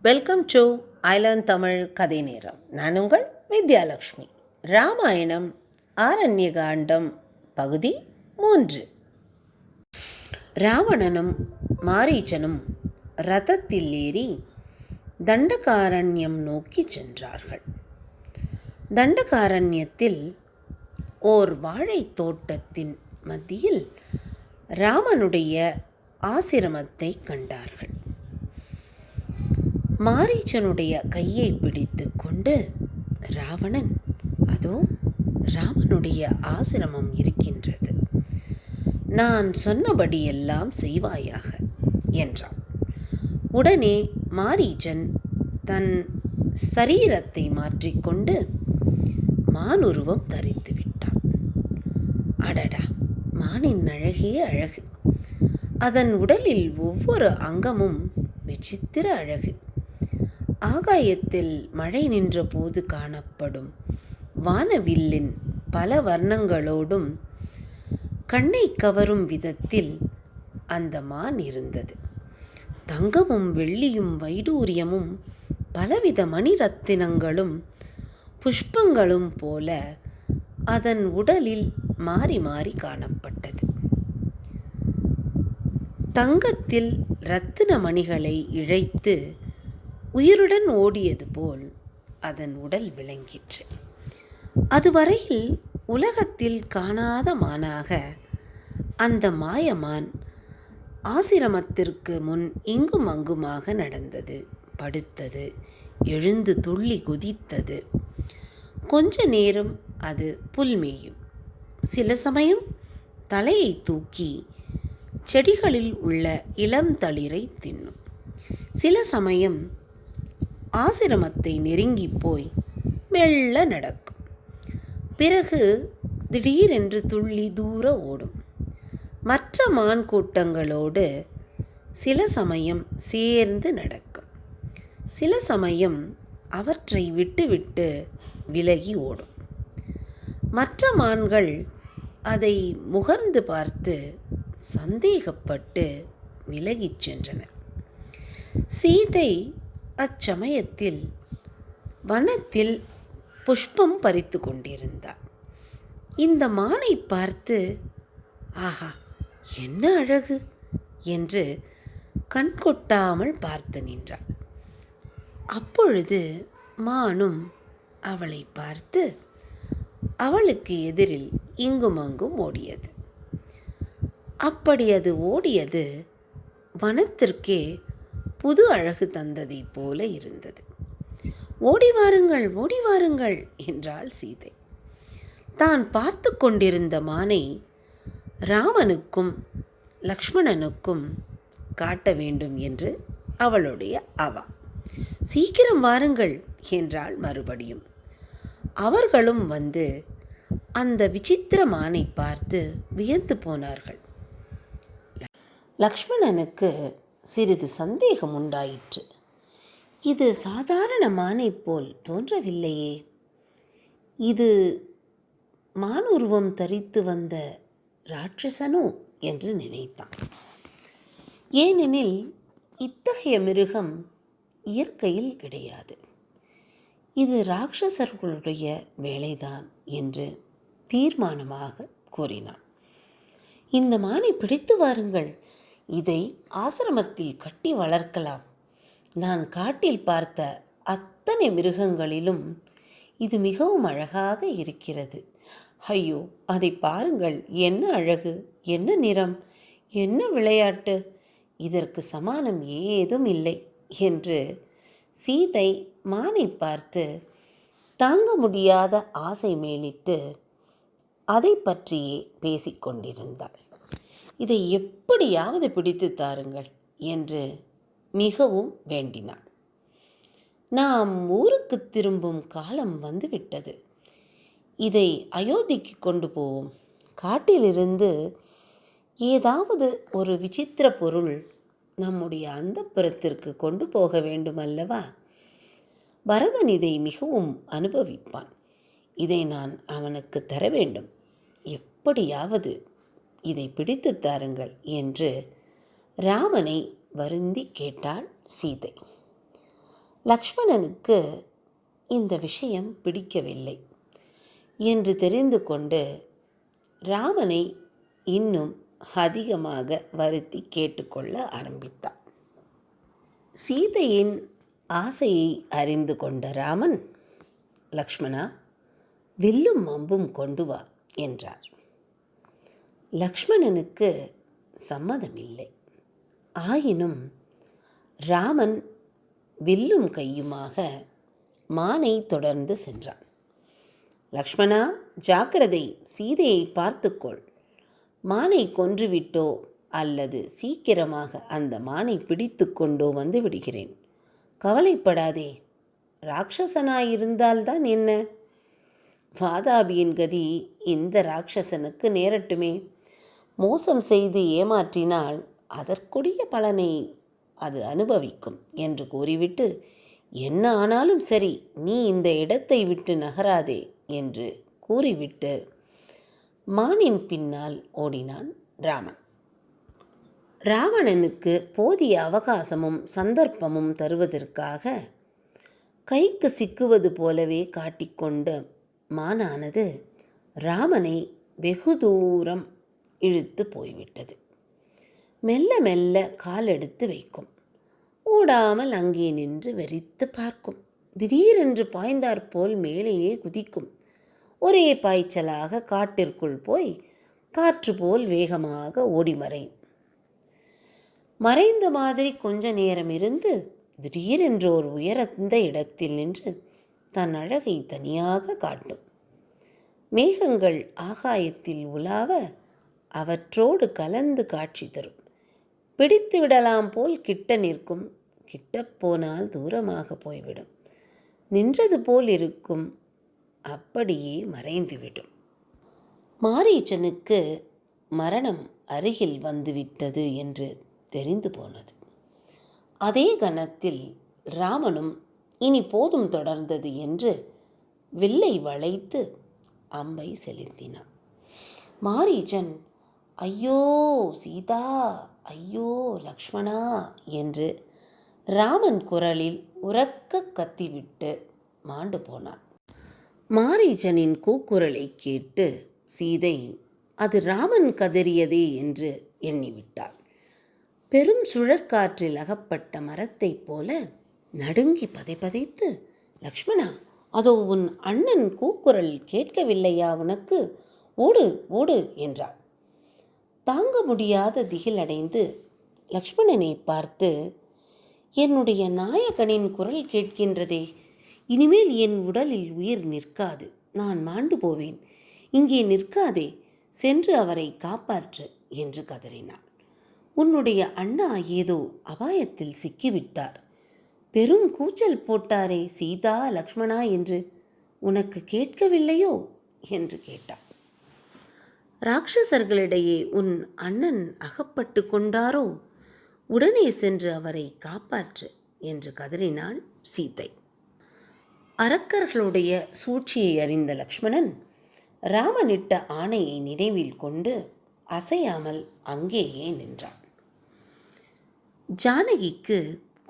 Welcome to Island Tamil கதை நேரம். நான் உங்கள் வித்யாலக்ஷ்மி. ராமாயணம் ஆரண்யகாண்டம் பகுதி 3. ராவணனும் மாரீச்சனும் ரதத்தில் ஏறி தண்டகாரண்யம் நோக்கி சென்றார்கள். தண்டகாரண்யத்தில் ஓர் வாழைத் தோட்டத்தின் மத்தியில் ராமனுடைய ஆசிரமத்தை கண்டார்கள். மாரீச்சனுடைய கையை பிடித்து கொண்டு ராவணன், அதோ ராமனுடைய ஆசிரமம் இருக்கின்றது, நான் சொன்னபடியெல்லாம் செய்வாயாக என்றான். உடனே மாரீச்சன் தன் சரீரத்தை மாற்றிக்கொண்டு மானுருவம் தரித்து விட்டான். அடடா, மானின் அழகே அழகு! அதன் உடலில் ஒவ்வொரு அங்கமும் விசித்திர அழகு. ஆகாயத்தில் மழை நின்ற போது காணப்படும் வானவில்லின் பல வர்ணங்களோடும் கண்ணை கவரும் விதத்தில் அந்த மான் இருந்தது. தங்கமும் வெள்ளியும் வைடூரியமும் பலவித மணிரத்தினங்களும் புஷ்பங்களும் போல அதன் உடலில் மாறி மாறி காணப்பட்டது. தங்கத்தில் இரத்தின மணிகளை இழைத்து உயிருடன் ஓடியது போல் அதன் உடல் விளங்கிற்று. அதுவரையில் உலகத்தில் காணாத மானாக அந்த மாயமான் ஆசிரமத்திற்கு முன் இங்கும் அங்குமாக நடந்தது, படுத்தது, எழுந்து துள்ளி குதித்தது. கொஞ்ச நேரம் அது புல்மேயும், சில சமயம் தலையை தூக்கி செடிகளில் உள்ள இளம் தளிரை தின்னும், சில சமயம் ஆசிரமத்தை நெருங்கி போய் மெல்ல நடக்கும். பிறகு திடீரென்று துள்ளி தூர ஓடும். மற்ற மான் கூட்டங்களோடு சில சமயம் சேர்ந்து நடக்கும், சில சமயம் அவற்றை விட்டுவிட்டு விலகி ஓடும். மற்ற மான்கள் அதை முகர்ந்து பார்த்து சந்தேகப்பட்டு விலகிச் சென்றன. சீதை அச்சமயத்தில் வனத்தில் புஷ்பம் பறித்து கொண்டிருந்தாள். இந்த மானை பார்த்து, ஆஹா, என்ன அழகு என்று கண் கொட்டாமல் பார்த்து நின்றாள். அப்பொழுது மானும் அவளை பார்த்து அவளுக்கு எதிரில் இங்கும் அங்கும் ஓடியது. அப்படி அது ஓடியது வனத்திற்கே புது அழகு தந்ததை போல இருந்தது. ஓடி வாருங்கள், ஓடி வாருங்கள் என்றாள் சீதை. தான் பார்த்து கொண்டிருந்த மானை ராமனுக்கும் லக்ஷ்மணனுக்கும் காட்ட வேண்டும் என்று அவளுடைய அவா. சீக்கிரம் வாருங்கள் என்றாள் மறுபடியும். அவர்களும் வந்து அந்த விசித்திர மானை பார்த்து வியந்து போனார்கள். லக்ஷ்மணனுக்கு சிறிது சந்தேகம் உண்டாயிற்று. இது சாதாரண மானை போல் தோன்றவில்லையே, இது மானுருவம் தரித்து வந்த ராட்சசனோ என்று நினைத்தான். ஏனெனில் இத்தகைய மிருகம் இயற்கையில் கிடையாது. இது ராட்சசர்களுடைய வேலைதான் என்று தீர்மானமாக கூறினான். இந்த மானை பிடித்து வாருங்கள், இதை ஆசிரமத்தில் கட்டி வளர்க்கலாம். நான் காட்டில் பார்த்த அத்தனை மிருகங்களிலும் இது மிகவும் அழகாக இருக்கிறது. ஐயோ, அதை பாருங்கள், என்ன அழகு, என்ன நிறம், என்ன விளையாட்டு, இதற்கு சமானம் ஏதும் இல்லை என்று சீதை மானை பார்த்து தாங்க முடியாத ஆசை மேலிட்டு அதை பற்றியே பேசிக்கொண்டிருந்தாள். இதை எப்படியாவது பிடித்து தாருங்கள் என்று மிகவும் வேண்டினாள். நாம் ஊருக்கு திரும்பும் காலம் வந்துவிட்டது. இதை அயோத்திக்கு கொண்டு போவோம். காட்டிலிருந்து ஏதாவது ஒரு விசித்திர பொருள் நம்முடைய அந்தப்புறத்திற்கு கொண்டு போக வேண்டும் அல்லவா? பரதன் இதை மிகவும் அனுபவிப்பான். இதை நான் அவனுக்கு தர வேண்டும். எப்படியாவது இதை பிடித்து தாருங்கள் என்று ராமனை வருந்தி கேட்டாள் சீதை. லக்ஷ்மணனுக்கு இந்த விஷயம் பிடிக்கவில்லை என்று தெரிந்து கொண்டு ராமனை இன்னும் அதிகமாக வருத்தி கேட்டுக்கொள்ள ஆரம்பித்தான். சீதையின் ஆசையை அறிந்து கொண்ட ராமன், லக்ஷ்மணா, வில்லும் அம்பும் கொண்டு வா என்றார். லக்ஷ்மணனுக்கு சம்மதமில்லை. ஆயினும் ராமன் வில்லும் கையுமாக மானை தொடர்ந்து சென்றான். லக்ஷ்மணா, ஜாக்கிரதை, சீதையை பார்த்துக்கொள். மானை கொன்றுவிட்டோ அல்லது சீக்கிரமாக அந்த மானை பிடித்து கொண்டோ வந்து விடுகிறேன். கவலைப்படாதே. ராட்சசனாயிருந்தால்தான் என்ன? வாதாபியின் கதி இந்த ராட்சசனுக்கு நேரட்டுமே. மோசம் செய்து ஏமாற்றினால் அதற்குரிய பலனை அது அனுபவிக்கும் என்று கூறிவிட்டு, என்ன ஆனாலும் சரி, நீ இந்த இடத்தை விட்டு நகராதே என்று கூறிவிட்டு மானின் பின்னால் ஓடினான் ராமன். ராவணனுக்கு போதிய அவகாசமும் சந்தர்ப்பமும் தருவதற்காக கைக்கு சிக்குவது போலவே காட்டிக்கொண்ட மானானது ராமனை வெகு தூரம் இழுத்து போய்விட்டது. மெல்ல மெல்ல காலெடுத்து வைக்கும். ஓடாமல் அங்கே நின்று வெறித்து பார்க்கும். திடீரென்று பாய்ந்தாற்போல் மேலேயே குதிக்கும். ஒரே பாய்ச்சலாக காட்டிற்குள் போய் காற்று போல் வேகமாக ஓடி மறைந்த மாதிரி கொஞ்ச நேரம் இருந்து திடீரென்று ஒரு உயர்ந்த இடத்தில் நின்று தன் அழகை தனியாக காட்டும். மேகங்கள் ஆகாயத்தில் உலாவ அவற்றோடு கலந்து காட்சி தரும். பிடித்து விடலாம் போல் கிட்ட நிற்கும். கிட்ட போனால் தூரமாக போய்விடும். நின்றது போல் இருக்கும். அப்படியே மறைந்துவிடும். மாரீச்சனுக்கு மரணம் அருகில் வந்துவிட்டது என்று தெரிந்து போனது. அதே கணத்தில் ராமனும் இனி போதும் தொடர்ந்தது என்று வில்லை வளைத்து அம்பை செலுத்தினான். மாரீச்சன், ஐயோ சீதா, ஐயோ லக்ஷ்மணா என்று ராமன் குரலில் உரக்க கத்திவிட்டு மாண்டு போனான். மாரீச்சனின் கூக்குரலை கேட்டு சீதை அது ராமன் கதறியதே என்று எண்ணிவிட்டாள். பெரும் சுழற்காற்றில் அகப்பட்ட மரத்தைப் போல நடுங்கி பதைத்து, லக்ஷ்மணா, அதோ உன் அண்ணன் கூக்குரல் கேட்கவில்லையா உனக்கு? ஓடு ஓடு என்றாள். தாங்க முடியாத திகிலடைந்து லக்ஷ்மணனை பார்த்து, என்னுடைய நாயகனின் குரல் கேட்கின்றதே, இனிமேல் என் உடலில் உயிர் நிற்காது, நான் மாண்டு போவேன், இங்கே நிற்காதே, சென்று அவரை காப்பாற்று என்று கதறினாள். உன்னுடைய அண்ணா ஏதோ அபாயத்தில் சிக்கிவிட்டார். பெரும் கூச்சல் போட்டாரே சீதா லக்ஷ்மணா என்று, உனக்கு கேட்கவில்லையோ என்று கேட்டாள். ராட்சசர்களிடையே உன் அண்ணன் அகப்பட்டு கொண்டாரோ? உடனே சென்று அவரை காப்பாற்று என்று கதறினாள் சீதை. அரக்கர்களுடைய சூழ்ச்சியை அறிந்த லக்ஷ்மணன் ராமனிட்ட ஆணையை நினைவில் கொண்டு அசையாமல் அங்கேயே நின்றான். ஜானகிக்கு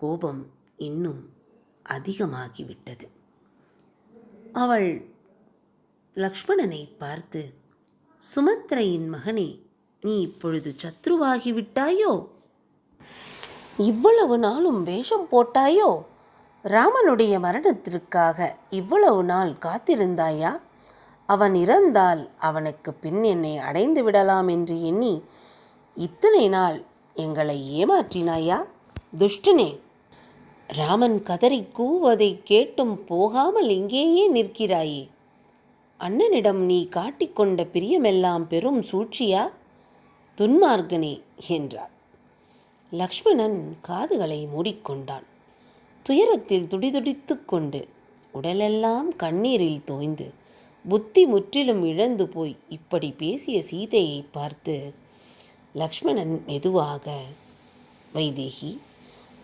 கோபம் இன்னும் அதிகமாகிவிட்டது. அவள் லக்ஷ்மணனை பார்த்து, சுமத்ரையின் மகனே, நீ இப்பொழுது சத்ருவாகிவிட்டாயோ? இவ்வளவு நாளும் வேஷம் போட்டாயோ? ராமனுடைய மரணத்திற்காக இவ்வளவு நாள் காத்திருந்தாயா? அவன் இறந்தால் அவனுக்கு பின் என்னை அடைந்து விடலாம் என்று எண்ணி இத்தனை நாள் எங்களை ஏமாற்றினாயா? துஷ்டனே! ராமன் கதறி கூவதை கேட்டும் போகாமல் இங்கேயே நிற்கிறாயே. அண்ணனிடம் நீ காட்டிக்கொண்ட பிரியமெல்லாம் பெரும் சூழ்ச்சியா? துன்மார்க்கனே என்றார். லக்ஷ்மணன் காதுகளை மூடிக்கொண்டான். துயரத்தில் துடிதுடித்து கொண்டு உடலெல்லாம் கண்ணீரில் தோய்ந்து புத்தி முற்றிலும் இழந்து போய் இப்படி பேசிய சீதையை பார்த்து லக்ஷ்மணன் மெதுவாக, வைதேகி,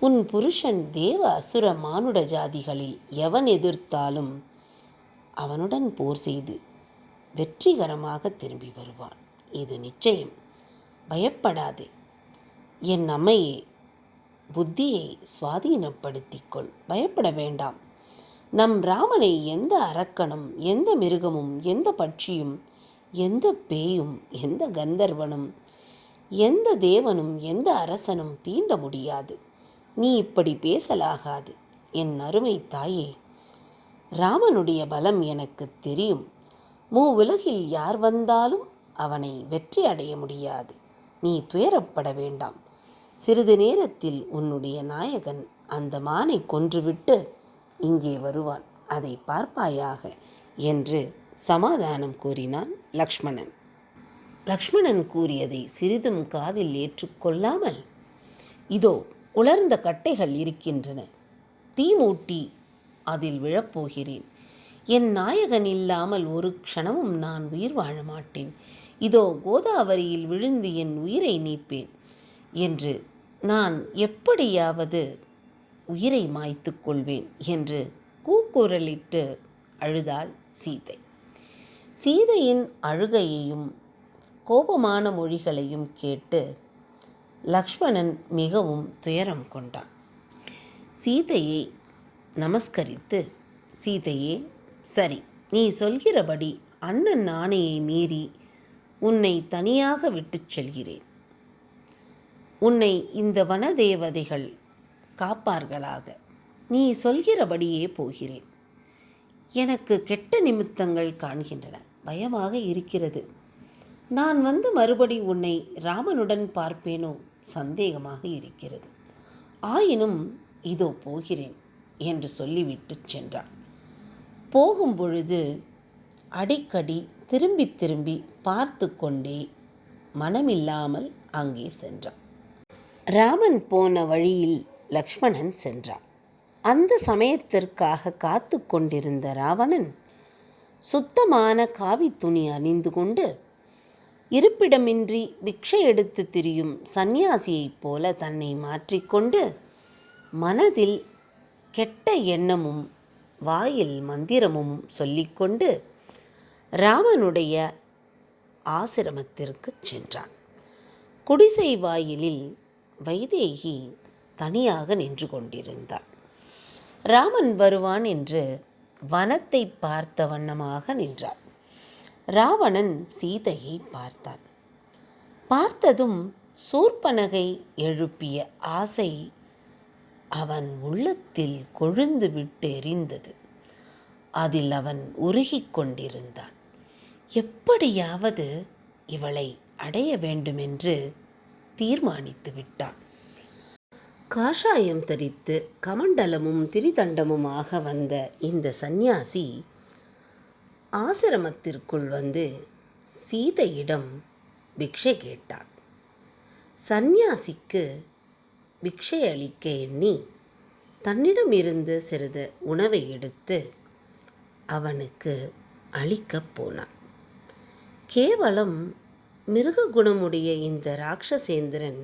உன் புருஷன் தேவ அசுர மானுட ஜாதிகளில் எவன் எதிர்த்தாலும் அவனுடன் போர் செய்து வெற்றிகரமாக திரும்பி வருவான். இது நிச்சயம். பயப்படாதே. என் அம்மையே, புத்தியை சுவாதீனப்படுத்திக்கொள். பயப்பட வேண்டாம். நம் ராமனை எந்த அரக்கனும், எந்த மிருகமும், எந்த பட்சியும், எந்த பேயும், எந்த கந்தர்வனும், எந்த தேவனும், எந்த அரசனும் தீண்ட முடியாது. நீ இப்படி பேசலாகாது. என் அருமை தாயே, ராமனுடைய பலம் எனக்கு தெரியும். உலகில் யார் வந்தாலும் அவனை வெற்றி அடைய முடியாது. நீ துயரப்பட வேண்டாம். சிறிது நேரத்தில் உன்னுடைய நாயகன் அந்த மானை கொன்றுவிட்டு இங்கே வருவான். அதை பார்ப்பாயாக என்று சமாதானம் கூறினான் லக்ஷ்மணன். லக்ஷ்மணன் கூறியதை சிறிதும் காதில் ஏற்றுக்கொள்ளாமல், இதோ உலர்ந்த கட்டைகள் இருக்கின்றன, தீ மூட்டி அதில் விழப்போகிறேன். என் நாயகன் இல்லாமல் ஒரு க்ஷணமும் நான் உயிர் வாழ மாட்டேன். இதோ கோதாவரியில் விழுந்து என் உயிரை நீப்பேன் என்று நான் எப்படியாவது உயிரை மாய்த்து கொள்வேன் என்று கூக்குரலிட்டு அழுதாள் சீதை. சீதையின் அழுகையையும் கோபமான மொழிகளையும் கேட்டு லக்ஷ்மணன் மிகவும் துயரம் கொண்டான். சீதையை நமஸ்கரித்து, சீதையே, சரி, நீ சொல்கிறபடி அண்ணன் ஆணையை மீறி உன்னை தனியாக விட்டுச் செல்கிறேன். உன்னை இந்த வனதேவதைகள் காப்பார்களாக. நீ சொல்கிறபடியே போகிறேன். எனக்கு கெட்ட நிமித்தங்கள் காண்கின்றன. பயமாக இருக்கிறது. நான் வந்து மறுபடி உன்னை ராமனுடன் பார்ப்பேனோ சந்தேகமாக இருக்கிறது. ஆயினும் இதோ போகிறேன் என்று சொல்லிவிட்டு சென்றான். போகும் பொழுது அடிக்கடி திரும்பி திரும்பி பார்த்து கொண்டே மனமில்லாமல் அங்கே சென்றான். ராமன் போன வழியில் லக்ஷ்மணன் சென்றான். அந்த சமயத்திற்காக காத்து கொண்டிருந்த ராவணன் சுத்தமான காவி துணி அணிந்து கொண்டு இருப்பிடமின்றி பிக்ஷை எடுத்து திரியும் சந்நியாசியைப் போல தன்னை மாற்றிக்கொண்டு மனதில் கெட்ட எண்ணமும் வாயில் மந்திரமும் சொல்லிக்கொண்டு ராமனுடைய ஆசிரமத்திற்கு சென்றான். குடிசை வாயிலில் வைதேகி தனியாக நின்று கொண்டிருந்தாள். ராமன் வருவான் என்று வனத்தை பார்த்த வண்ணமாக நின்றாள். ராவணன் சீதையை பார்த்தான். பார்த்ததும் சூர்பனகை எழுப்பிய ஆசை அவன் உள்ளத்தில் கொழுந்து விட்டு எரிந்தது. அதில் அவன் உருகிக் கொண்டிருந்தான். எப்படியாவது இவளை அடைய வேண்டுமென்று தீர்மானித்து விட்டான். காஷாயம் தரித்து கமண்டலமும் திரிதண்டமுமாக வந்த இந்த சந்நியாசி ஆசிரமத்திற்குள் வந்து சீதையிடம் பிக்ஷை கேட்டான். சந்நியாசிக்கு பிக்ஷை அளிக்க எண்ணி தன்னிடமிருந்து சிறிது உணவை எடுத்து அவனுக்கு அளிக்கப் போனான். கேவலம் மிருக குணமுடைய இந்த ராட்சசேந்திரன்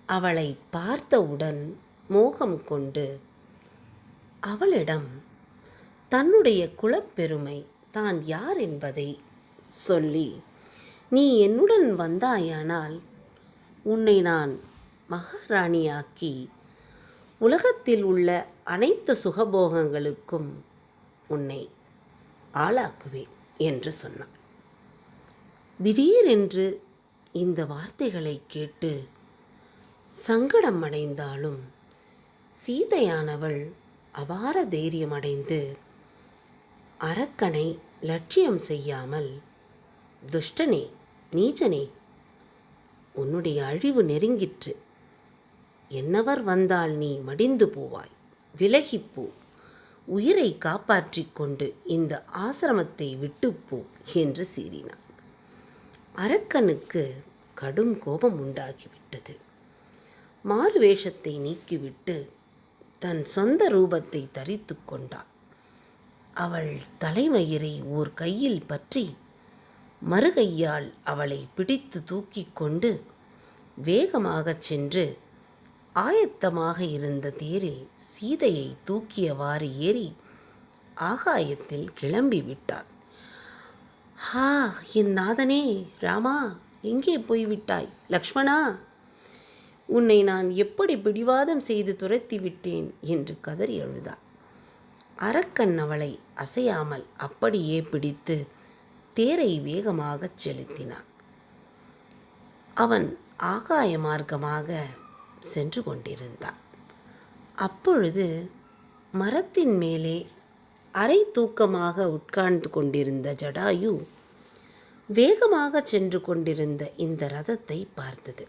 அவளை பார்த்தவுடன் மோகம் கொண்டு அவளிடம் தன்னுடைய குலப்பெருமை, தான் யார் என்பதை சொல்லி, நீ என்னுடன் வந்தாயானால் உன்னை நான் மகாராணியாக்கி உலகத்தில் உள்ள அனைத்து சுகபோகங்களுக்கும் உன்னை ஆளாக்குவேன் என்று சொன்னான். திடீரென்று இந்த வார்த்தைகளை கேட்டு சங்கடம் அடைந்தாலும் சீதையானவள் அபார தைரியமடைந்து அரக்கனை லட்சியம் செய்யாமல், துஷ்டனே, நீச்சனே, உன்னுடைய அழிவு நெருங்கிற்று. என்னவர் வந்தால் நீ மடிந்து போவாய். விலகிப்போ, உயிரை காப்பாற்றிக் கொண்டு இந்த ஆசிரமத்தை விட்டுப்போ என்று சீறினான். அரக்கனுக்கு கடும் கோபம் உண்டாகிவிட்டது. மாறுவேஷத்தை நீக்கிவிட்டு தன் சொந்த ரூபத்தை தரித்து கொண்டாள். அவள் தலைமயிரை ஓர் கையில் பற்றி மறுகையால் அவளை பிடித்து தூக்கி கொண்டு வேகமாகச் சென்று ஆயத்தமாக இருந்த தேரில் சீதையை தூக்கியவாறு ஏறி ஆகாயத்தில் கிளம்பி விட்டாள். ஹா, என் நாதனே, ராமா, எங்கே போய்விட்டாய்? லக்ஷ்மணா, உன்னை நான் எப்படி பிடிவாதம் செய்து துரத்தி விட்டேன் என்று கதறி அழுதாள். அரக்கன் அவளை அசையாமல் அப்படியே பிடித்து தேரை வேகமாகச் செலுத்தினான். அவன் ஆகாய மார்க்கமாக சென்று கொண்டிருந்தான். அப்பொழுது மரத்தின் மேலே அரை தூக்கமாக உட்கார்ந்து கொண்டிருந்த ஜடாயு வேகமாக சென்று கொண்டிருந்த இந்த ரதத்தை பார்த்தது.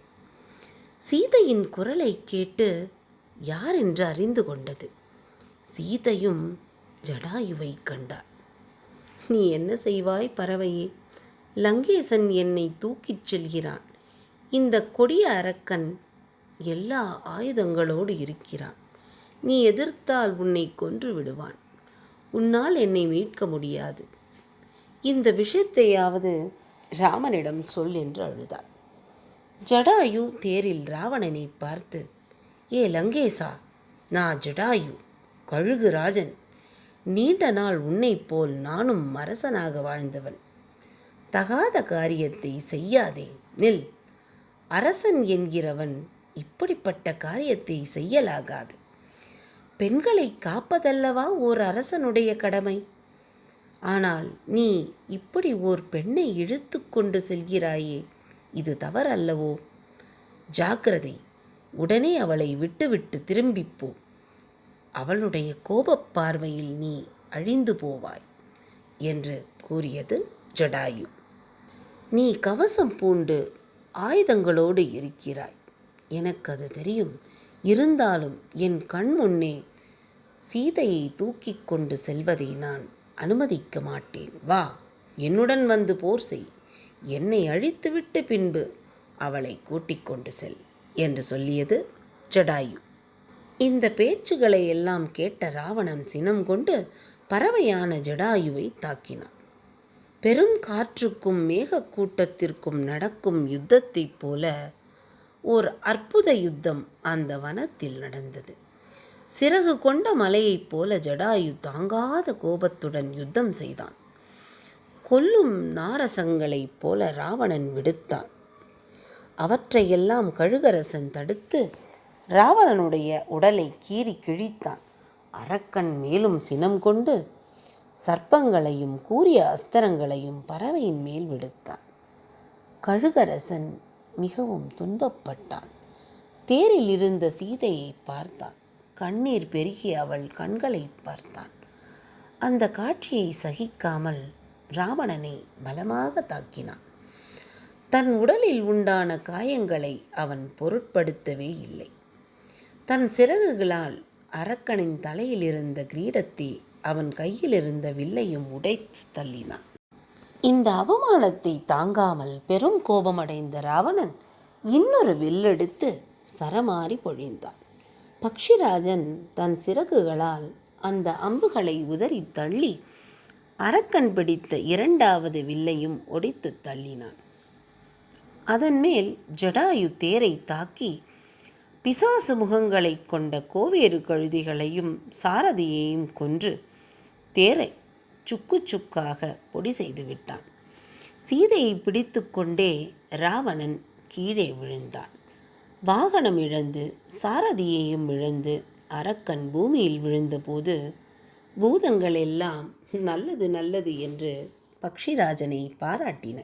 சீதையின் குரலை கேட்டு யார் என்று அறிந்து கொண்டது. சீதையும் ஜடாயுவை கண்டாள். நீ என்ன செய்வாய் பறவையே? லங்கேசன் என்னை தூக்கிச் செல்கிறான். இந்த கொடிய அரக்கன் எல்லா ஆயுதங்களோடு இருக்கிறான். நீ எதிர்த்தால் உன்னை கொன்று விடுவான். உன்னால் என்னை மீட்க முடியாது. இந்த விஷயத்தையாவது ராமனிடம் சொல் என்று அழுதாள். ஜடாயு தேரில் ராவணனை பார்த்து, ஏ லங்கேசா, நான் ஜடாயு, கழுகு ராஜன். நீண்ட நாள் உன்னைப் போல் நானும் அரசனாக வாழ்ந்தவன். தகாத காரியத்தை செய்யாதே, நில். அரசன் என்கிறவன் இப்படிப்பட்ட காரியத்தை செய்யலாகாது. பெண்களை காப்பதல்லவா ஓர் அரசனுடைய கடமை. ஆனால் நீ இப்படி ஓர் பெண்ணை இழுத்து கொண்டு செல்கிறாயே, இது தவறல்லவோ? ஜாக்கிரதை, உடனே அவளை விட்டுவிட்டு திரும்பிப்போ. அவளுடைய கோபப் பார்வையில் நீ அழிந்து போவாய் என்று கூறியது ஜடாயு. நீ கவசம் பூண்டு ஆயுதங்களோடு இருக்கிறாய், எனக்கு அது தெரியும். இருந்தாலும் என் கண் முன்னே சீதையை தூக்கி கொண்டு செல்வதை நான் அனுமதிக்க மாட்டேன். வா, என்னுடன் வந்து போர் செய். என்னை அழித்துவிட்டு பின்பு அவளை கூட்டிக் கொண்டு செல் என்று சொல்லியது ஜடாயு. இந்த பேச்சுகளை எல்லாம் கேட்ட ராவணன் சினம் கொண்டு பறவையான ஜடாயுவை தாக்கினான். பெரும் காற்றுக்கும் மேகக்கூட்டத்திற்கும் நடக்கும் யுத்தத்தைப் போல ஓர் அற்புத யுத்தம் அந்த வனத்தில் நடந்தது. சிறகு கொண்ட மலையைப் போல ஜடாயு தாங்காத கோபத்துடன் யுத்தம் செய்தான். கொல்லும் நாரசங்களைப் போல ராவணன் விடுத்தான். அவற்றையெல்லாம் கழுகரசன் தடுத்து ராவணனுடைய உடலை கீறி கிழித்தான். அரக்கன் மேலும் சினம் கொண்டு சர்ப்பங்களையும் கூரிய அஸ்திரங்களையும் பறவையின் மேல் விடுத்தான். கழுகரசன் மிகவும் துன்பப்பட்டான். தேரில் இருந்த சீதையை பார்த்தான். கண்ணீர் பெருகி அவள் கண்களை பார்த்தான். அந்த காட்சியை சகிக்காமல் ராவணனை பலமாக தாக்கினான். தன் உடலில் உண்டான காயங்களை அவன் பொருட்படுத்தவே இல்லை. தன் சிறகுகளால் அரக்கனின் தலையில் இருந்த கிரீடத்தை அவன் கையில் இருந்த வில்லையும் உடைத்து தள்ளினான். இந்த அவமானத்தை தாங்காமல் பெரும் கோபமடைந்த ராவணன் இன்னொரு வில்லெடுத்து சரமாரி பொழிந்தான். பக்ஷிராஜன் தன் சிறகுகளால் அந்த அம்புகளை உதறி தள்ளி அரக்கன் பிடித்த இரண்டாவது வில்லையும் ஒடித்து தள்ளினான். அதன் மேல் ஜடாயு தேரை தாக்கி பிசாசு முகங்களை கொண்ட கோவேறு கழுதிகளையும் சாரதியையும் கொன்று தேரை சுக்கு சுக்காக பொடி செய்து விட்டான். சீதையை பிடித்து கொண்டே ராவணன் கீழே விழுந்தான். வாகனம் இழந்து சாரதியையும் இழந்து அரக்கன் பூமியில் விழுந்தபோது பூதங்கள் எல்லாம் நல்லது நல்லது என்று பக்ஷிராஜனை பாராட்டின.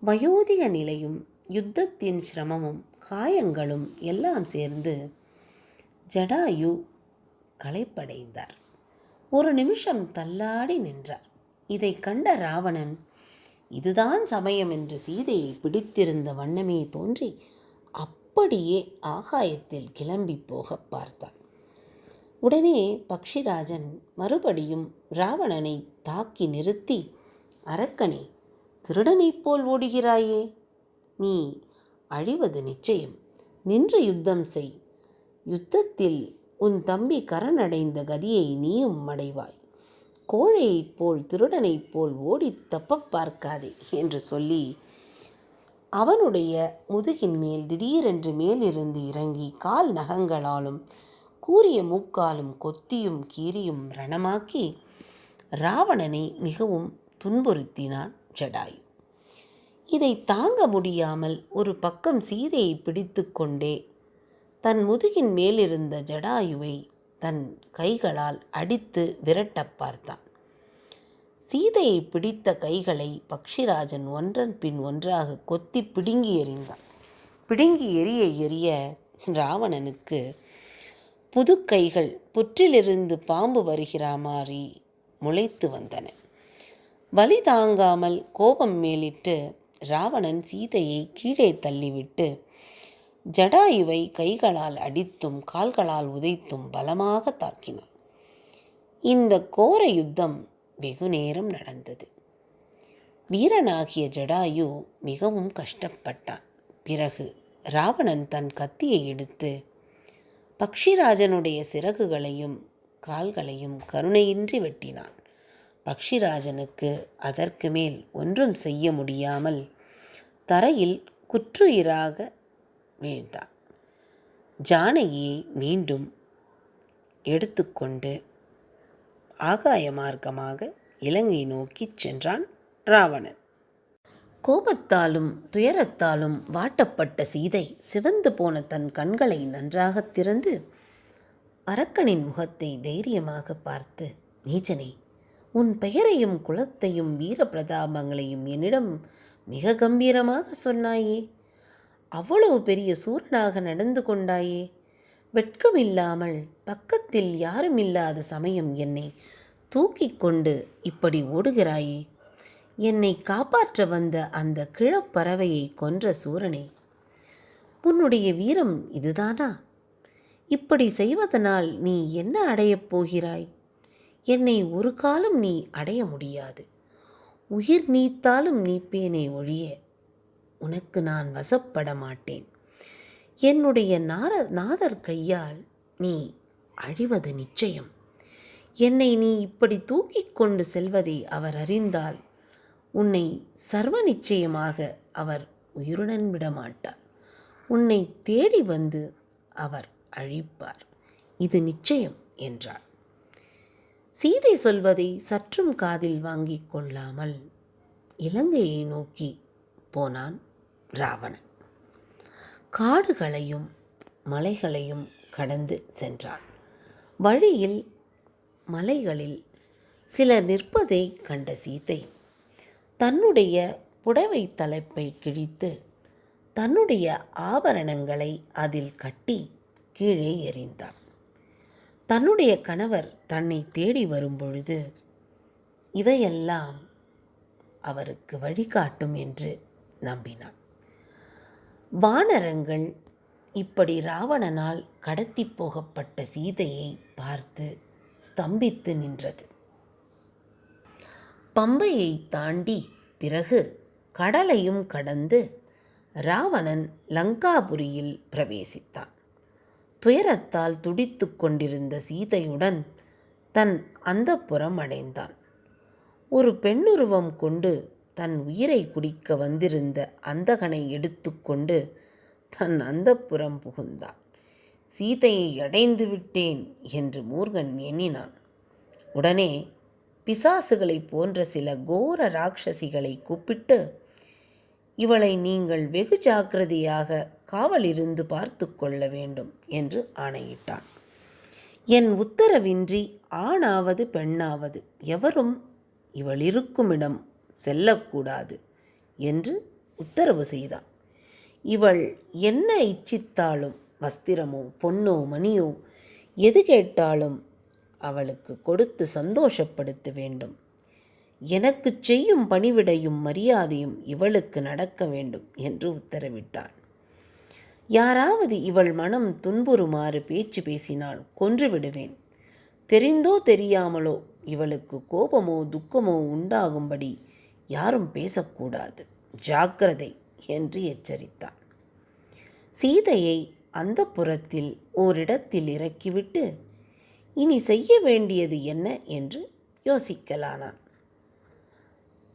வயோதிக நிலையும் யுத்தத்தின் சிரமமும் காயங்களும் எல்லாம் சேர்ந்து ஜடாயு களைப்படைந்தார். ஒரு நிமிஷம் தள்ளாடி நின்றார். இதை கண்ட ராவணன் இதுதான் சமயம் என்று சீதையை பிடித்திருந்த வண்ணமே தோன்றி அப்படியே ஆகாயத்தில் கிளம்பி போக பார்த்தான். உடனே பக்ஷிராஜன் மறுபடியும் ராவணனை தாக்கி நிறுத்தி, அரக்கனே, திருடனைப் போல் ஓடுகிறாயே, நீ அழிவது நிச்சயம். நின்று யுத்தம் செய். யுத்தத்தில் உன் தம்பி கரணடைந்த கதியை நீயும் அடைவாய். கோழையைப் போல் திருடனைப் போல் ஓடி தப்ப பார்க்காதே என்று சொல்லி அவனுடைய முதுகின் மேல் திடீரென்று மேலிருந்து இறங்கி கால் நகங்களாலும் கூரிய மூக்காலும் கொத்தியும் கீரியும் ரணமாக்கி ராவணனை மிகவும் துன்புறுத்தினான் ஜடாயு. இதை தாங்க முடியாமல் ஒரு பக்கம் சீதையை பிடித்து கொண்டே தன் முதுகின் மேலிருந்த ஜடாயுவை தன் கைகளால் அடித்து விரட்டப் பார்த்தான். சீதையை பிடித்த கைகளை பக்ஷிராஜன் ஒன்றன் பின் ஒன்றாக கொத்தி பிடுங்கி எறிந்தான். பிடுங்கி எரிய எரிய ராவணனுக்கு புது கைகள் புற்றிலிருந்து பாம்பு வருகிற மாதிரி முளைத்து வந்தன. வலி தாங்காமல் கோபம் மேலிட்டு ராவணன் சீதையை கீழே தள்ளிவிட்டு ஜடாயுவை கைகளால் அடித்தும் கால்களால் உதைத்தும் பலமாக தாக்கினான். இந்த கோர யுத்தம் வெகு நேரம் நடந்தது. வீரனாகிய ஜடாயு மிகவும் கஷ்டப்பட்டான். பிறகு ராவணன் தன் கத்தியை எடுத்து பக்ஷிராஜனுடைய சிறகுகளையும் கால்களையும் கருணையின்றி வெட்டினான். பக்ஷிராஜனுக்கு அதற்கு மேல் ஒன்றும் செய்ய முடியாமல் தரையில் குற்றுயிராக வீழ்ந்தான். ஜானகியை மீண்டும் எடுத்துக்கொண்டு ஆகாய மார்க்கமாக இலங்கை நோக்கி சென்றான் ராவணன். கோபத்தாலும் துயரத்தாலும் வாட்டப்பட்ட சீதை சிவந்து போன தன் கண்களை நன்றாக திறந்து அரக்கனின் முகத்தை தைரியமாக பார்த்து, நீச்சனே, உன் பெயரையும் குலத்தையும் வீர பிரதாபங்களையும் என்னிடம் மிக கம்பீரமாக சொன்னாயே, அவ்வளவு பெரிய சூரனாக நடந்து கொண்டாயே, வெட்கமில்லாமல் பக்கத்தில் யாரும் இல்லாத சமயம் என்னை தூக்கி கொண்டு இப்படி ஓடுகிறாயே, என்னை காப்பாற்ற வந்த அந்த கிழப்பறவையை கொன்ற சூரனே, உன்னுடைய வீரம் இதுதானா? இப்படி செய்வதனால் நீ என்ன அடையப் போகிறாய்? என்னை ஒரு காலம் நீ அடைய முடியாது. உயிர் நீத்தாலும் நீப்பேனே ஒழிய உனக்கு நான் வசப்பட மாட்டேன். என்னுடைய நாதர் கையால் நீ அழிவது நிச்சயம். என்னை நீ இப்படி தூக்கி கொண்டு செல்வதை அவர் அறிந்தால் உன்னை சர்வ நிச்சயமாக அவர் உயிருடன் விடமாட்டார். உன்னை தேடி வந்து அவர் அழிப்பார். இது நிச்சயம் என்றார். சீதை சொல்வதை சற்றும் காதில் வாங்கிக் கொள்ளாமல் இலங்கையை நோக்கி போனான் ராவணன். காடுகளையும் மலைகளையும் கடந்து சென்றான். வழியில் மலைகளில் சிலர் நிற்பதை கண்ட சீதை தன்னுடைய புடவை தலைப்பை கிழித்து தன்னுடைய ஆபரணங்களை அதில் கட்டி கீழே எறிந்தார். தன்னுடைய கணவர் தன்னை தேடி வரும்பொழுது இவையெல்லாம் அவருக்கு வழிகாட்டும் என்று நம்பினான். வானரங்கள் இப்படி ராவணனால் கடத்தி போகப்பட்ட சீதையை பார்த்து ஸ்தம்பித்து நின்றது. பம்பையை தாண்டி பிறகு கடலையும் கடந்து ராவணன் லங்காபுரியில் பிரவேசித்தான். துயரத்தால் துடித்து கொண்டிருந்த சீதையுடன் தன் அந்தப்புறம் அடைந்தான். ஒரு பெண்ணுருவம் கொண்டு தன் உயிரை குடிக்க வந்திருந்த அந்தகனை எடுத்துக்கொண்டு தன் அந்தப்புறம் புகுந்தான். சீதையை அடைந்து விட்டேன் என்று மூர்கன் எண்ணினான். உடனே பிசாசுகளைப் போன்ற சில கோர ராட்சசிகளை கூப்பிட்டு, இவளை நீங்கள் வெகு ஜாக்கிரதையாக காவலிருந்து பார்த்து கொள்ள வேண்டும் என்று ஆணையிட்டான். என் உத்தரவின்றி ஆணாவது பெண்ணாவது எவரும் இவள் இருக்குமிடம் செல்லக்கூடாது என்று உத்தரவு செய்தான். இவள் என்ன இச்சித்தாலும் வஸ்திரமோ பொன்னோ மணியோ எது கேட்டாலும் அவளுக்கு கொடுத்து சந்தோஷப்படுத்த வேண்டும். எனக்கு செய்யும் பணிவிடையும் மரியாதையும் இவளுக்கு நடக்க வேண்டும் என்று உத்தரவிட்டான். யாராவது இவள் மனம் துன்புறுமாறு பேச்சு பேசினால் கொன்றுவிடுவேன். தெரிந்தோ தெரியாமலோ இவளுக்கு கோபமோ துக்கமோ உண்டாகும்படி யாரும் பேசக்கூடாது, ஜாக்கிரதை என்று எச்சரித்தான். சீதையை அந்த புறத்தில் ஓரிடத்தில் இறக்கிவிட்டு இனி செய்ய வேண்டியது என்ன என்று யோசிக்கலானான்.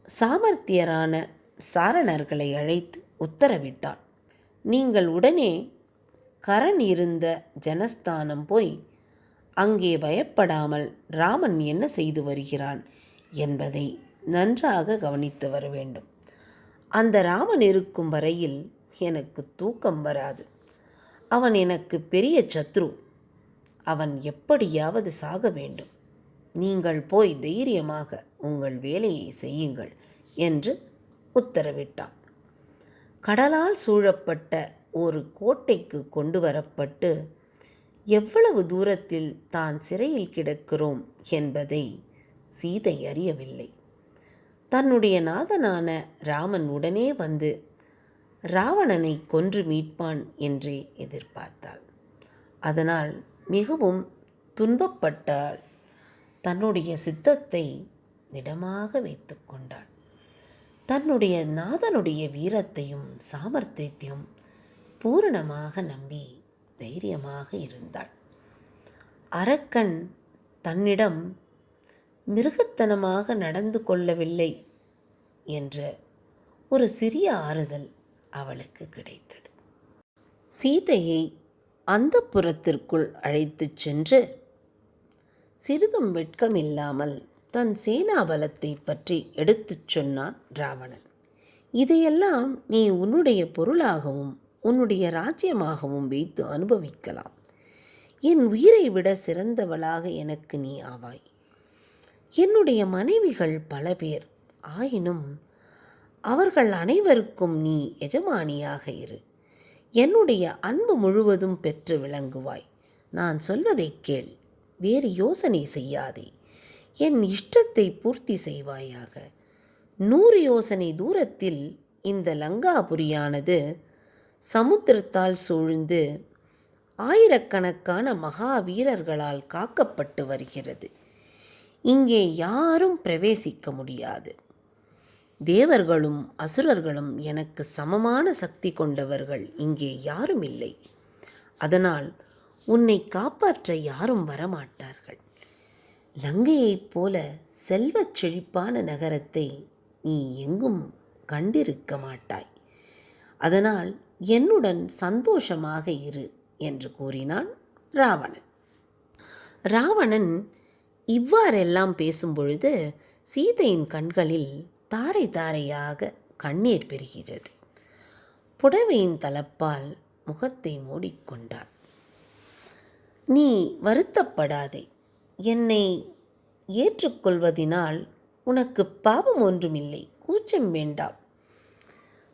சாமர்த்தியரான சாரணர்களை அழைத்து உத்தரவிட்டான். நீங்கள் உடனே கரண் இருந்த ஜனஸ்தானம் போய் அங்கே பயப்படாமல் ராமன் என்ன செய்து வருகிறான் என்பதை நன்றாக கவனித்து வர வேண்டும். அந்த ராமன் இருக்கும் வரையில் எனக்கு தூக்கம் வராது. அவன் எனக்கு பெரிய சத்ரு. அவன் எப்படியாவது சாக வேண்டும். நீங்கள் போய் தைரியமாக உங்கள் வேலையை செய்யுங்கள் என்று உத்தரவிட்டான். கடலால் சூழப்பட்ட ஒரு கோட்டைக்கு கொண்டு வரப்பட்டு எவ்வளவு தூரத்தில் தான் சிறையில் கிடக்கிறோம் என்பதை சீதை அறியவில்லை. தன்னுடைய நாதனான ராமன் உடனே வந்து ராவணனை கொன்று மீட்பான் என்றே எதிர்பார்த்தாள். அதனால் மிகவும் துன்பப்பட்டாள். தன்னுடைய சித்தத்தை திடமாக வைத்து கொண்டாள். தன்னுடைய நாதனுடைய வீரத்தையும் சாமர்த்தியத்தையும் பூரணமாக நம்பி தைரியமாக இருந்தாள். அரக்கன் தன்னிடம் மிருகத்தனமாக நடந்து கொள்ளவில்லை என்ற ஒரு சிறிய ஆறுதல் அவளுக்கு கிடைத்தது. சீதையை அந்தப்புரத்திற்குள் அழைத்துச் சென்று சிறிதும் வெட்கமில்லாமல் தன் சேனாபலத்தை பற்றி எடுத்துச் சொன்னான் ராவணன். இதையெல்லாம் நீ உன்னுடைய பொருளாகவும் உன்னுடைய ராஜ்யமாகவும் வைத்து அனுபவிக்கலாம். என் உயிரை விட சிறந்தவளாக எனக்கு நீ ஆவாய். என்னுடைய மனைவிகள் பல பேர். ஆயினும் அவர்கள் அனைவருக்கும் நீ எஜமானியாக இரு. என்னுடைய அன்பு முழுவதும் பெற்று விளங்குவாய். நான் சொல்வதை கேள். வேறு யோசனை செய்யாதே. என் இஷ்டத்தை பூர்த்தி செய்வாயாக. 100 யோசனை தூரத்தில் இந்த லங்காபுரியானது சமுத்திரத்தால் சூழ்ந்து ஆயிரக்கணக்கான மகாவீரர்களால் காக்கப்பட்டு வருகிறது. இங்கே யாரும் பிரவேசிக்க முடியாது. தேவர்களும் அசுரர்களும் எனக்கு சமமான சக்தி கொண்டவர்கள் இங்கே யாரும் இல்லை. அதனால் உன்னை காப்பாற்ற யாரும் வரமாட்டார்கள். லங்கையைப் போல செல்வச் செழிப்பான நகரத்தை நீ எங்கும் கண்டிருக்க மாட்டாய். அதனால் என்னுடன் சந்தோஷமாக இரு என்று கூறினான் ராவணன். ராவணன் இவ்வாறெல்லாம் பேசும்பொழுது சீதையின் கண்களில் தாரை தாரையாக கண்ணீர் பெறுகிறது. புடவையின் தலப்பால் முகத்தை மூடிக்கொண்டாள். நீ வருத்தப்படாதே. என்னை ஏற்றுக்கொள்வதினால் உனக்கு பாவம் ஒன்றுமில்லை. கூச்சம் வேண்டாம்.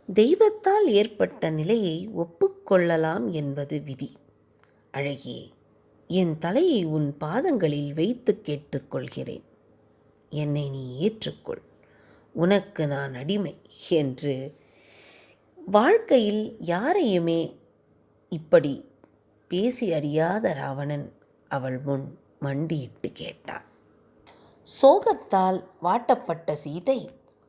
தெய்வத்தால் ஏற்பட்ட நிலையை ஒப்புக்கொள்ளலாம் என்பது விதி. அழகியே, என் தலையை உன் பாதங்களில் வைத்து கேட்டுக்கொள்கிறேன். என்னை நீ ஏற்றுக்கொள். உனக்கு நான் அடிமை என்று வாழ்க்கையில் யாரையுமே இப்படி பேசி அறியாத ராவணன் அவள் முன் மண்டியிட்டு கேட்டான். சோகத்தால் வாட்டப்பட்ட சீதை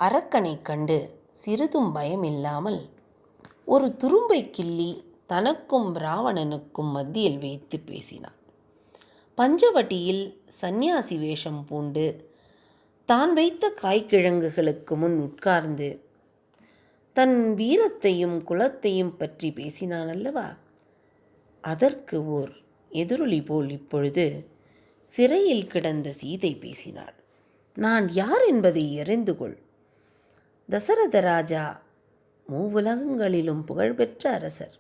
அரக்கனை கண்டு சிறிதும் பயமில்லாமல் ஒரு துரும்பை கிள்ளி தனக்கும் ராவணனுக்கும் மத்தியில் வைத்து பேசினான். பஞ்சவட்டியில் சந்நியாசி வேஷம் பூண்டு தான் வைத்த காய்கிழங்குகளுக்கு முன் உட்கார்ந்து தன் வீரத்தையும் குலத்தையும் பற்றி பேசினான் அல்லவா? அதற்கு ஓர் எதிரொலி போல் இப்பொழுது சிறையில் கிடந்த சீதை பேசினாள். நான் யார் என்பதை அறிந்து கொள். தசரத ராஜா மூவுலகங்களிலும் புகழ்பெற்ற அரசர்.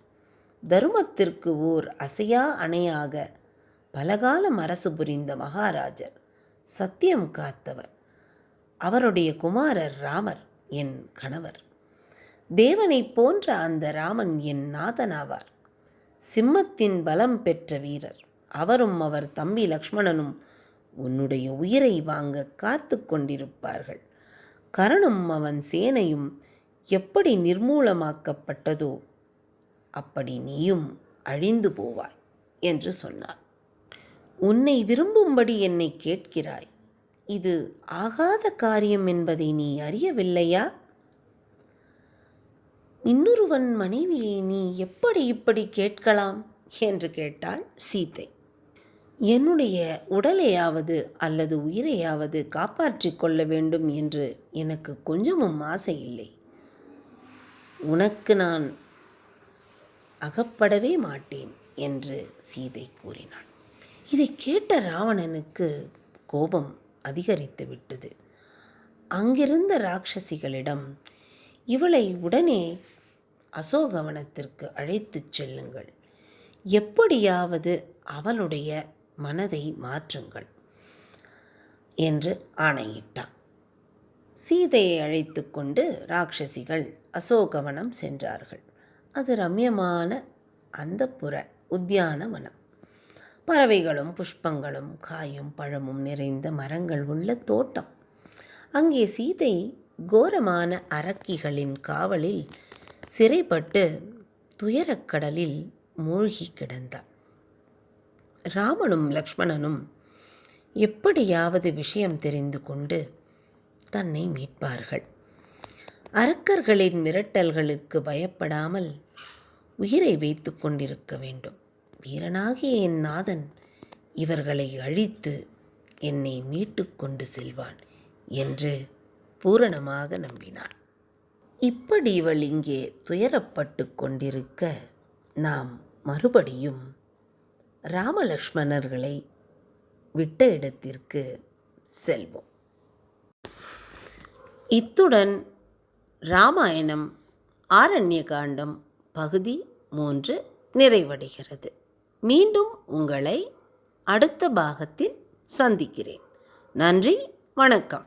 தருமத்திற்கு ஓர் அசையா அணையாக பலகாலம் அரசு புரிந்த மகாராஜர். சத்தியம் காத்தவர். அவருடைய குமாரர் ராமர் என் கணவர். தேவனைப் போன்ற அந்த ராமன் என் நாதனாவார். சிம்மத்தின் பலம் பெற்ற வீரர். அவரும் அவர் தம்பி லக்ஷ்மணனும் உன்னுடைய உயிரை வாங்க காத்து கொண்டிருப்பார்கள். கரணும் அவன் சேனையும் எப்படி நிர்மூலமாக்கப்பட்டதோ அப்படி நீயும் அழிந்து போவாய் என்று சொன்னார். உன்னை விரும்பும்படி என்னை கேட்கிறாய். இது ஆகாத காரியம் என்பதை நீ அறியவில்லையா? இன்னொருவன் மனைவியை நீ எப்படி இப்படி கேட்கலாம் என்று கேட்டாள் சீதை. என்னுடைய உடலையாவது அல்லது உயிரையாவது காப்பாற்றிக் கொள்ள வேண்டும் என்று எனக்கு கொஞ்சமும் ஆசை இல்லை. உனக்கு நான் அகப்படவே மாட்டேன் என்று சீதை கூறினாள். இதை கேட்ட ராவணனுக்கு கோபம் அதிகரித்து விட்டது. அங்கிருந்த ராட்சசிகளிடம், இவளை உடனே அசோகவனத்திற்கு அழைத்துச் செல்லுங்கள். எப்படியாவது அவளுடைய மனதை மாற்றுங்கள் என்று ஆணையிட்டான். சீதையை அழைத்து கொண்டு ராட்சசிகள் அசோகவனம் சென்றார்கள். அது ரம்யமான அந்தப்புற உத்தியானவனம். பறவைகளும் புஷ்பங்களும் காயும் பழமும் நிறைந்த மரங்கள் உள்ள தோட்டம். அங்கே சீதை கோரமான அரக்கிகளின் காவலில் சிறைப்பட்டு துயரக்கடலில் மூழ்கி கிடந்தாள். ராமனும் லக்ஷ்மணனும் எப்படியாவது விஷயம் தெரிந்து கொண்டு தன்னை மீட்பார்கள். அரக்கர்களின் மிரட்டல்களுக்கு பயப்படாமல் உயிரை வைத்து கொண்டிருக்க வேண்டும். வீரனாகிய என் நாதன் இவர்களை அழித்து என்னை மீட்டு கொண்டு செல்வான் என்று பூரணமாக நம்பினான். இப்படி இவள் இங்கே துயரப்பட்டு கொண்டிருக்க நாம் மறுபடியும் ராமலக்ஷ்மணர்களை விட்ட இடத்திற்கு செல்வோம். இத்துடன் ராமாயணம் ஆரண்யகாண்டம் பகுதி 3 நிறைவடைகிறது. மீண்டும் உங்களை அடுத்த பாகத்தில் சந்திக்கிறேன். நன்றி, வணக்கம்.